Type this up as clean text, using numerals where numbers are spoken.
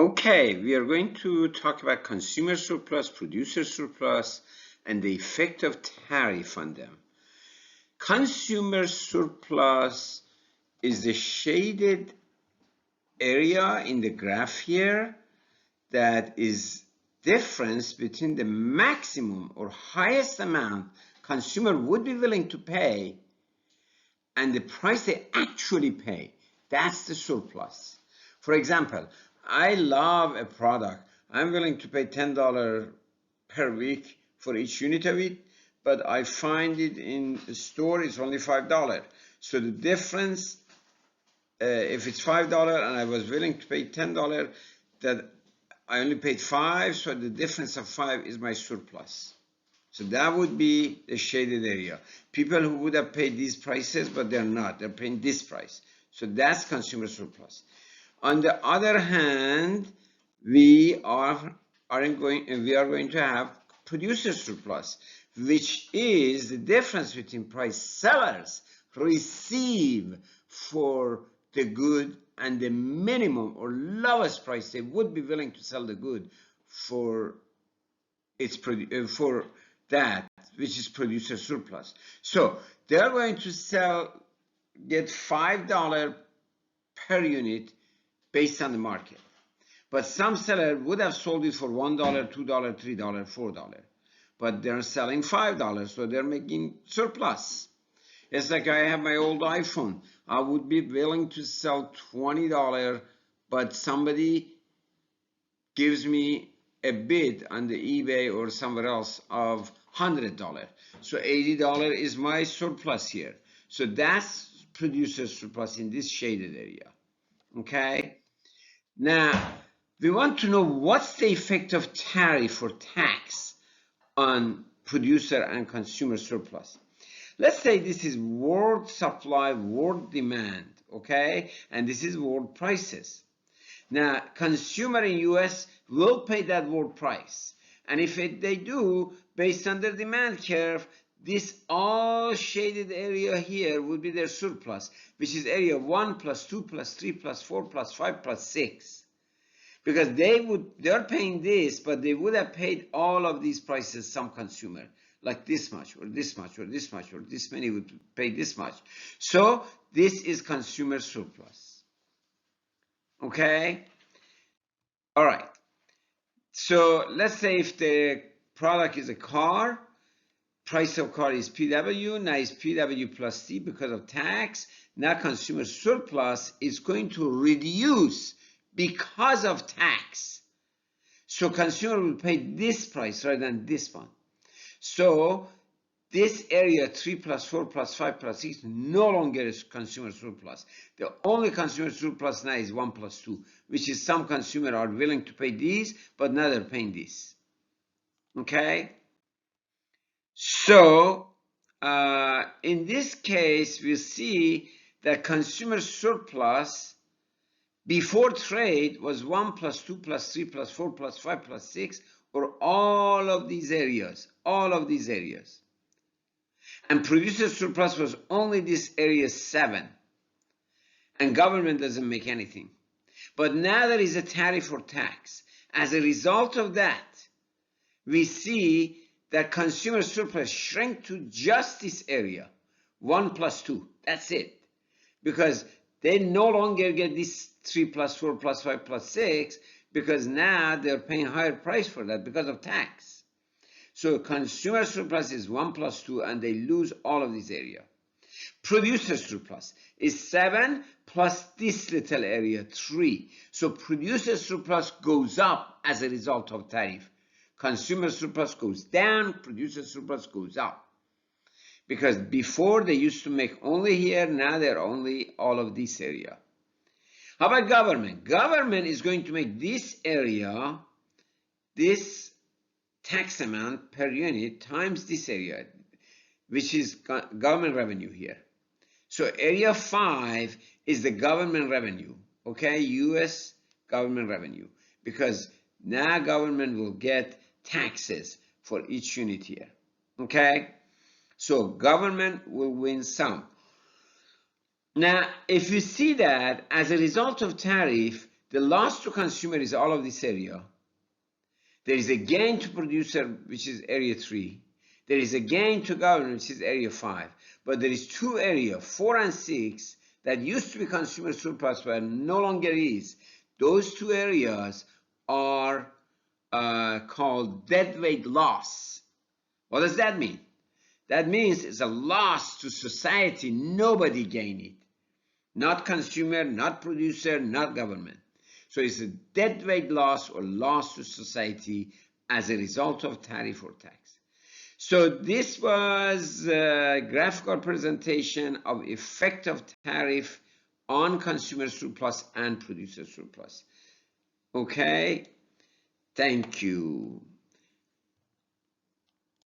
Okay, we are going to talk about consumer surplus, producer surplus, and the effect of tariff on them. Consumer surplus is the shaded area in the graph here that is difference between the maximum or highest amount consumer would be willing to pay and the price they actually pay. That's the surplus. For example, I love a product. I'm willing to pay $10 per week for each unit of it, but I find it in the store is only $5. So the difference, if it's $5 and I was willing to pay $10, that I only paid $5, so the difference of $5 is my surplus. So that would be the shaded area. People who would have paid these prices, but they're not. They're paying this price. So that's consumer surplus. On the other hand, we are going to have producer surplus, which is the difference between price sellers receive for the good and the minimum or lowest price they would be willing to sell the good for that, which is producer surplus. So they're going to get $5 per unit based on the market. But some seller would have sold it for $1, $2, $3, $4. But they're selling $5, so they're making surplus. It's like I have my old iPhone. I would be willing to sell $20, but somebody gives me a bid on the eBay or somewhere else of $100. So $80 is my surplus here. So that's producer surplus in this shaded area. Okay? Now, we want to know what's the effect of tariff or tax on producer and consumer surplus. Let's say this is world supply, world demand, okay? And this is world prices. Now, consumer in US will pay that world price. And if they do, based on their demand curve, this all shaded area here would be their surplus, which is area 1 plus 2 plus 3 plus 4 plus 5 plus 6. Because they're paying this, but they would have paid all of these prices, some consumer, like this much, or this much, or this much, or this many would pay this much. So this is consumer surplus. Okay? All right. So let's say if the product is a car, price of car is PW, now it's PW plus T because of tax. Now consumer surplus is going to reduce because of tax. So consumer will pay this price rather than this one. So this area 3 plus 4 plus 5 plus 6 no longer is consumer surplus. The only consumer surplus now is 1 plus 2, which is some consumer are willing to pay these, but now they're paying this. Okay? So in this case, we see that consumer surplus before trade was 1 plus 2 plus 3 plus 4 plus 5 plus 6, or all of these areas, And producer surplus was only this area 7. And government doesn't make anything. But now there is a tariff or tax. As a result of that, we see that consumer surplus shrank to just this area, 1 plus 2. That's it. Because they no longer get this 3 plus 4 plus 5 plus 6, because now they're paying higher price for that because of tax. So consumer surplus is 1 plus 2, and they lose all of this area. Producer surplus is 7 plus this little area, 3. So producer surplus goes up as a result of tariff. Consumer surplus goes down, producer surplus goes up. Because before they used to make only here, now they're only all of this area. How about government? Government is going to make this area, this tax amount per unit times this area, which is government revenue here. So area 5 is the government revenue, okay? US government revenue. Because now government will get taxes for each unit here, okay? So government will win some. Now, if you see that as a result of tariff, The loss to consumer is all of this area. There is a gain to producer, which is area 3. There is a gain to government, which is area 5. But there is 2 areas, 4 and 6, that used to be consumer surplus but no longer is. Those 2 areas are called deadweight loss. What does that mean? That means it's a loss to society. Nobody gained it. Not consumer, not producer, not government. So it's a deadweight loss or loss to society as a result of tariff or tax. So this was a graphical presentation of effect of tariff on consumer surplus and producer surplus. Okay, thank you.